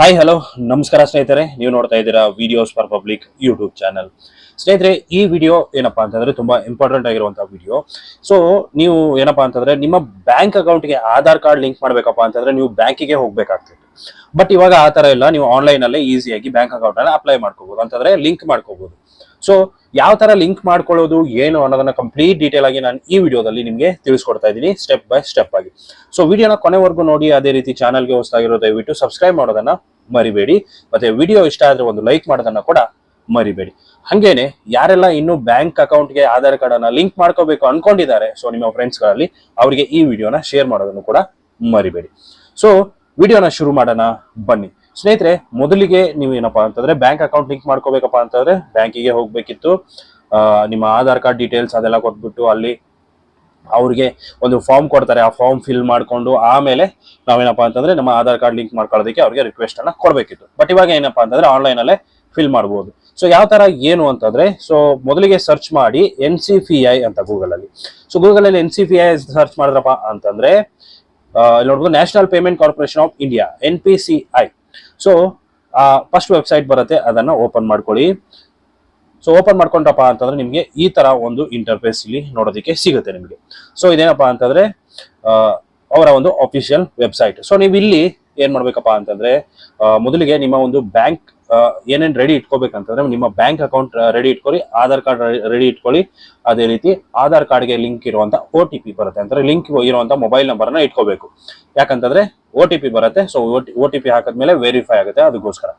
Hi hello ನಮಸ್ಕಾರ ಸ್ನೇಹಿತರೆ, ನೀವು ನೋಡ್ತಾ ಇದ್ದೀರಾ videos for public YouTube channel. ಸ್ನೇಹಿತರೆ, ಈ ವಿಡಿಯೋ ಏನಪ್ಪಾ ಅಂತಂದ್ರೆ ತುಂಬಾ ಇಂಪಾರ್ಟೆಂಟ್ ಆಗಿರುವಂತಹ ವಿಡಿಯೋ. ಸೊ ನೀವು ಏನಪ್ಪಾ ಅಂತಂದ್ರೆ ನಿಮ್ಮ ಬ್ಯಾಂಕ್ ಅಕೌಂಟ್ಗೆ ಆಧಾರ್ ಕಾರ್ಡ್ ಲಿಂಕ್ ಮಾಡ್ಬೇಕಪ್ಪ ಅಂತಂದ್ರೆ ನೀವು ಬ್ಯಾಂಕಿಗೆ ಹೋಗ್ಬೇಕಾಗ್ತಿತ್ತು. ಬಟ್ ಇವಾಗ ಆ ತರ ಇಲ್ಲ, ನೀವು ಆನ್ಲೈನ್ ಅಲ್ಲೇ ಈಸಿಯಾಗಿ ಬ್ಯಾಂಕ್ ಅಕೌಂಟ್ ಅನ್ನ ಅಪ್ಲೈ ಮಾಡ್ಕೋಬಹುದು, ಅಂತಂದ್ರೆ ಲಿಂಕ್ ಮಾಡ್ಕೋಬಹುದು. ಸೊ ಯಾವ ತರ ಲಿಂಕ್ ಮಾಡ್ಕೊಳ್ಳೋದು ಏನು ಅನ್ನೋದನ್ನ ಕಂಪ್ಲೀಟ್ ಡೀಟೇಲ್ ಆಗಿ ನಾನು ಈ ವಿಡಿಯೋದಲ್ಲಿ ನಿಮಗೆ ತಿಳಿಸ್ಕೊಡ್ತಾ ಇದ್ದೀನಿ, ಸ್ಟೆಪ್ ಬೈ ಸ್ಟೆಪ್ ಆಗಿ. ಸೊ ವಿಡಿಯೋನ ಕೊನೆವರೆಗೂ ನೋಡಿ. ಅದೇ ರೀತಿ ಚಾನಲ್ಗೆ ಹೊಸದಾಗಿರೋ ದಯವಿಟ್ಟು ಸಬ್ಸ್ಕ್ರೈಬ್ ಮಾಡೋದನ್ನ ಮರಿಬೇಡಿ. ಮತ್ತೆ ವಿಡಿಯೋ ಇಷ್ಟ ಆದ್ರೆ ಒಂದು ಲೈಕ್ ಮಾಡೋದನ್ನ ಕೂಡ ಮರಿಬೇಡಿ. ಹಂಗೇನೆ ಯಾರೆಲ್ಲ ಇನ್ನು ಬ್ಯಾಂಕ್ ಅಕೌಂಟ್ಗೆ ಆಧಾರ್ ಕಾರ್ಡ್ ಅನ್ನ ಲಿಂಕ್ ಮಾಡ್ಕೋಬೇಕು ಅನ್ಕೊಂಡಿದ್ದಾರೆ, ಸೊ ನಿಮ್ಮ ಫ್ರೆಂಡ್ಸ್ ಗಳಲ್ಲಿ ಅವರಿಗೆ ಈ ವಿಡಿಯೋನ ಶೇರ್ ಮಾಡೋದನ್ನು ಕೂಡ ಮರಿಬೇಡಿ. ಸೊ ವಿಡಿಯೋನ ಶುರು ಮಾಡೋಣ ಬನ್ನಿ ಸ್ನೇಹಿತರೆ. ಮೊದಲಿಗೆ ನೀವು ಏನಪ್ಪಾ ಅಂತಂದ್ರೆ ಬ್ಯಾಂಕ್ ಅಕೌಂಟ್ ಲಿಂಕ್ ಮಾಡ್ಕೋಬೇಕಪ್ಪ ಅಂತಂದ್ರೆ ಬ್ಯಾಂಕಿಗೆ ಹೋಗ್ಬೇಕಿತ್ತು. ನಿಮ್ಮ ಆಧಾರ್ ಕಾರ್ಡ್ ಡೀಟೇಲ್ಸ್ ಅದೆಲ್ಲ ಕೊಟ್ಬಿಟ್ಟು ಅಲ್ಲಿ ಅವ್ರಿಗೆ ಒಂದು ಫಾರ್ಮ್ ಕೊಡ್ತಾರೆ. ಆ ಫಾರ್ಮ್ ಫಿಲ್ ಮಾಡ್ಕೊಂಡು ಆಮೇಲೆ ನಾವೇನಪ್ಪಾ ಅಂತಂದ್ರೆ ನಮ್ಮ ಆಧಾರ್ ಕಾರ್ಡ್ ಲಿಂಕ್ ಮಾಡ್ಕೊಳ್ಳೋದಕ್ಕೆ ಅವ್ರಿಗೆ ರಿಕ್ವೆಸ್ಟ್ ಅನ್ನ ಕೊಡ್ಬೇಕಿತ್ತು. ಬಟ್ ಇವಾಗ ಏನಪ್ಪಾ ಅಂತಂದ್ರೆ ಆನ್ಲೈನ್ ಅಲ್ಲೇ ಫಿಲ್ ಮಾಡಬಹುದು. ಸೊ ಯಾವ ತರ ಏನು ಅಂತಂದ್ರೆ, ಸೊ ಮೊದಲಿಗೆ ಸರ್ಚ್ ಮಾಡಿ NCPI ಅಂತ ಗೂಗಲ್ ಅಲ್ಲಿ. ಸೊ ಗೂಗಲ್ ಅಲ್ಲಿ NCPI ಸರ್ಚ್ ಮಾಡಿದ್ರಪ್ಪ ಅಂತಂದ್ರೆ ಇಲ್ಲಿ ನೋಡ್ಬೋದು, national payment corporation of India, NPCI. So first website ಬರುತ್ತೆ, ಅದನ್ನ ಓಪನ್ ಮಾಡ್ಕೊಳ್ಳಿ. ಸೊ ಓಪನ್ ಮಾಡ್ಕೊಂಡ್ರಪ್ಪ ಅಂತಂದ್ರೆ ನಿಮ್ಗೆ ಈ ತರ ಒಂದು ಇಂಟರ್ಫೇಸ್ ಇಲ್ಲಿ ನೋಡೋದಕ್ಕೆ ಸಿಗುತ್ತೆ ನಿಮಗೆ. ಸೊ ಇದೇನಪ್ಪಾ ಅಂತಂದ್ರೆ ಅವರ ಒಂದು ಅಫಿಷಿಯಲ್ ವೆಬ್ಸೈಟ್. ಸೊ ನೀವು ಇಲ್ಲಿ ಏನ್ ಮಾಡ್ಬೇಕಪ್ಪ ಅಂತಂದ್ರೆ ಮೊದಲಿಗೆ ನಿಮ್ಮ ಒಂದು ಬ್ಯಾಂಕ್ ಏನೇನ್ ರೆಡಿ ಇಟ್ಕೋಬೇಕಂತಂದ್ರೆ ನಿಮ್ಮ ಬ್ಯಾಂಕ್ ಅಕೌಂಟ್ ರೆಡಿ ಇಟ್ಕೊಳ್ಳಿ, ಆಧಾರ್ ಕಾರ್ಡ್ ರೆಡಿ ಇಟ್ಕೊಳ್ಳಿ. ಅದೇ ರೀತಿ ಆಧಾರ್ ಕಾರ್ಡ್ಗೆ ಲಿಂಕ್ ಇರುವಂತ OTP ಬರುತ್ತೆ, ಅಂದ್ರೆ ಲಿಂಕ್ ಇರುವಂತ ಮೊಬೈಲ್ ನಂಬರ್ ನ ಇಟ್ಕೋಬೇಕು. ಯಾಕಂತಂದ್ರೆ OTP ಬರುತ್ತೆ. ಸೊ OTP ಹಾಕಿದ್ಮೇಲೆ ವೆರಿಫೈ ಆಗುತ್ತೆ, ಅದಕ್ಕೋಸ್ಕರ.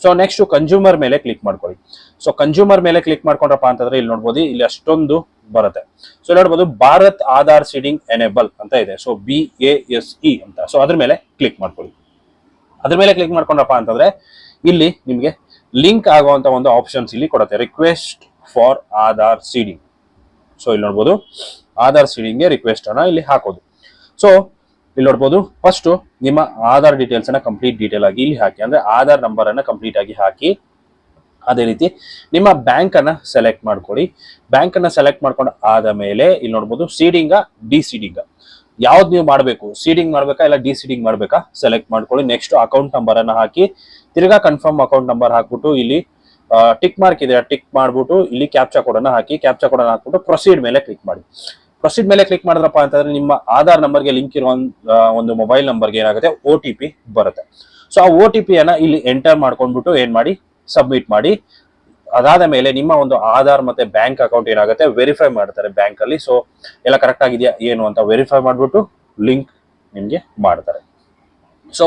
ಸೊ ನೆಕ್ಸ್ಟ್ ಕನ್ಸ್ಯೂಮರ್ ಮೇಲೆ ಕ್ಲಿಕ್ ಮಾಡ್ಕೊಳ್ಳಿ. ಸೊ ಕನ್ಸ್ಯೂಮರ್ ಮೇಲೆ ಕ್ಲಿಕ್ ಮಾಡ್ಕೊಂಡ್ರಪ್ಪ ಅಂತಂದ್ರೆ ಇಲ್ಲಿ ನೋಡ್ಬೋದು, ಇಲ್ಲಿ ಅಷ್ಟೊಂದು ಬರುತ್ತೆ. ಸೊ ನೋಡ್ಬೋದು, ಭಾರತ್ ಆಧಾರ್ ಸೀಡಿಂಗ್ ಎನೇಬಲ್ ಅಂತ ಇದೆ. ಸೊ BASE ಅಂತ. ಸೊ ಅದ್ರ ಮೇಲೆ ಕ್ಲಿಕ್ ಮಾಡ್ಕೊಳ್ಳಿ. ಅದ್ರ ಮೇಲೆ ಕ್ಲಿಕ್ ಮಾಡ್ಕೊಂಡ್ರಪ್ಪ ಅಂತಂದ್ರೆ ಇಲ್ಲಿ ನಿಮ್ಗೆ ಲಿಂಕ್ ಆಗುವಂತ ಒಂದು ಆಪ್ಷನ್ಸ್ ಇಲ್ಲಿ ಕೊಡುತ್ತೆ, request for Aadhaar seeding. So ಇಲ್ಲಿ ನೋಡ್ಬೋದು, ಆಧಾರ್ ಸೀಡಿಂಗ್ ಗೆ ರಿಕ್ವೆಸ್ಟ್ ಅನ್ನ ಇಲ್ಲಿ ಹಾಕೋದು. ಸೊ ಇಲ್ಲಿ ನೋಡ್ಬೋದು, ಫಸ್ಟ್ ನಿಮ್ಮ ಆಧಾರ್ ಡೀಟೇಲ್ಸ್ ಅನ್ನ ಕಂಪ್ಲೀಟ್ ಡೀಟೇಲ್ ಆಗಿ ಇಲ್ಲಿ ಹಾಕಿ, ಅಂದ್ರೆ ಆಧಾರ್ ನಂಬರ್ ಅನ್ನ ಕಂಪ್ಲೀಟ್ ಆಗಿ ಹಾಕಿ. ಅದೇ ರೀತಿ ನಿಮ್ಮ ಬ್ಯಾಂಕ್ ಅನ್ನ ಸೆಲೆಕ್ಟ್ ಮಾಡ್ಕೊಳ್ಳಿ. ಬ್ಯಾಂಕ್ ಅನ್ನ ಸೆಲೆಕ್ಟ್ ಮಾಡ್ಕೊಂಡು ಆದ ಮೇಲೆ ಇಲ್ಲಿ ನೋಡ್ಬೋದು, ಸೀಡಿಂಗ್ ಡಿಸೀಡಿಂಗ್ ಯಾವ್ದು ನೀವು ಮಾಡಬೇಕು, ಸೀಡಿಂಗ್ ಮಾಡ್ಬೇಕಾ ಇಲ್ಲ ಡಿಸೀಡಿಂಗ್ ಮಾಡ್ಬೇಕಾ ಸೆಲೆಕ್ಟ್ ಮಾಡ್ಕೊಳ್ಳಿ. ನೆಕ್ಸ್ಟ್ ಅಕೌಂಟ್ ನಂಬರ್ ಅನ್ನ ಹಾಕಿ, ತಿರ್ಗಾ ಕನ್ಫರ್ಮ್ ಅಕೌಂಟ್ ನಂಬರ್ ಹಾಕ್ಬಿಟ್ಟು ಇಲ್ಲಿ ಟಿಕ್ ಮಾರ್ಕ್ ಇದೆ, ಟಿಕ್ ಮಾಡ್ಬಿಟ್ಟು ಇಲ್ಲಿ ಕ್ಯಾಪ್ಚಾ ಕೋಡ್ ಅನ್ನ ಹಾಕಿ, ಕ್ಯಾಪ್ಚಾ ಕೋಡ್ ಅನ್ನ ಹಾಕ್ಬಿಟ್ಟು ಪ್ರೊಸೀಡ್ ಮೇಲೆ ಕ್ಲಿಕ್ ಮಾಡಿ. ಪ್ರೊಸೀಡ್ ಮೇಲೆ ಕ್ಲಿಕ್ ಮಾಡಿದ್ರಪ್ಪ ಅಂತಂದ್ರೆ ನಿಮ್ಮ ಆಧಾರ್ ನಂಬರ್ಗೆ ಲಿಂಕ್ ಇರುವ ಒಂದು ಮೊಬೈಲ್ ನಂಬರ್ಗೆ ಏನಾಗುತ್ತೆ, OTP ಬರುತ್ತೆ. ಸೊ ಆ OTP ಅನ್ನ ಇಲ್ಲಿ ಎಂಟರ್ ಮಾಡ್ಕೊಂಡ್ಬಿಟ್ಟು ಏನ್ ಮಾಡಿ, ಸಬ್ಮಿಟ್ ಮಾಡಿ. ಅದಾದ ಮೇಲೆ ನಿಮ್ಮ ಒಂದು ಆಧಾರ್ ಮತ್ತೆ ಬ್ಯಾಂಕ್ ಅಕೌಂಟ್ ಏನಾಗುತ್ತೆ, ವೆರಿಫೈ ಮಾಡ್ತಾರೆ ಬ್ಯಾಂಕ್ ಅಲ್ಲಿ. ಸೊ ಎಲ್ಲ ಕರೆಕ್ಟ್ ಆಗಿದೆಯಾ ಏನು ಅಂತ ವೆರಿಫೈ ಮಾಡ್ಬಿಟ್ಟು ಲಿಂಕ್ ನಿಮ್ಗೆ ಮಾಡ್ತಾರೆ. ಸೊ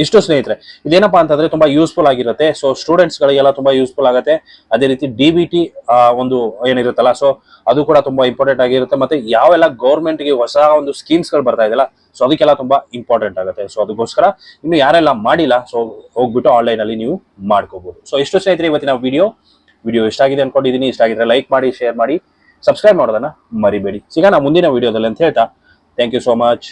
ಇಷ್ಟು ಸ್ನೇಹಿತರೆ, ಇದೇನಪ್ಪಾ ಅಂತಂದ್ರೆ ತುಂಬಾ ಯೂಸ್ಫುಲ್ ಆಗಿರುತ್ತೆ. ಸೊ ಸ್ಟೂಡೆಂಟ್ಸ್ ಗಳಿಗೆಲ್ಲ ತುಂಬಾ ಯೂಸ್ಫುಲ್ ಆಗುತ್ತೆ. ಅದೇ ರೀತಿ DBT ಒಂದು ಏನಿರುತ್ತಲ್ಲ, ಸೊ ಅದು ಕೂಡ ತುಂಬಾ ಇಂಪಾರ್ಟೆಂಟ್ ಆಗಿರುತ್ತೆ. ಮತ್ತೆ ಯಾವೆಲ್ಲ ಗೌರ್ಮೆಂಟ್ ಗೆ ಹೊಸ ಒಂದು ಸ್ಕೀಮ್ಸ್ ಗಳು ಬರ್ತಾ ಇದೆಯಲ್ಲ, ಸೊ ಅದಕ್ಕೆಲ್ಲ ತುಂಬಾ ಇಂಪಾರ್ಟೆಂಟ್ ಆಗುತ್ತೆ. ಸೊ ಅದಕ್ಕೋಸ್ಕರ ಇನ್ನು ಯಾರೆಲ್ಲ ಮಾಡಿಲ್ಲ, ಸೊ ಹೋಗ್ಬಿಟ್ಟು ಆನ್ಲೈನ್ ಅಲ್ಲಿ ನೀವು ಮಾಡ್ಕೋಬಹುದು. ಸೊ ಇಷ್ಟು ಸ್ನೇಹಿತರೆ ಇವತ್ತಿನ ವಿಡಿಯೋ ಇಷ್ಟ ಆಗಿದೆ ಅನ್ಕೊಂಡಿದೀನಿ. ಇಷ್ಟ ಆಗಿದ್ರೆ ಲೈಕ್ ಮಾಡಿ, ಶೇರ್ ಮಾಡಿ, ಸಬ್ಸ್ಕ್ರೈಬ್ ಮಾಡೋದನ್ನ ಮರಿಬೇಡಿ. ಸಿಗೋಣ ಮುಂದಿನ ವಿಡಿಯೋದಲ್ಲಿ ಅಂತ ಹೇಳ್ತಾ, ಥ್ಯಾಂಕ್ ಯು ಸೋ ಮಚ್.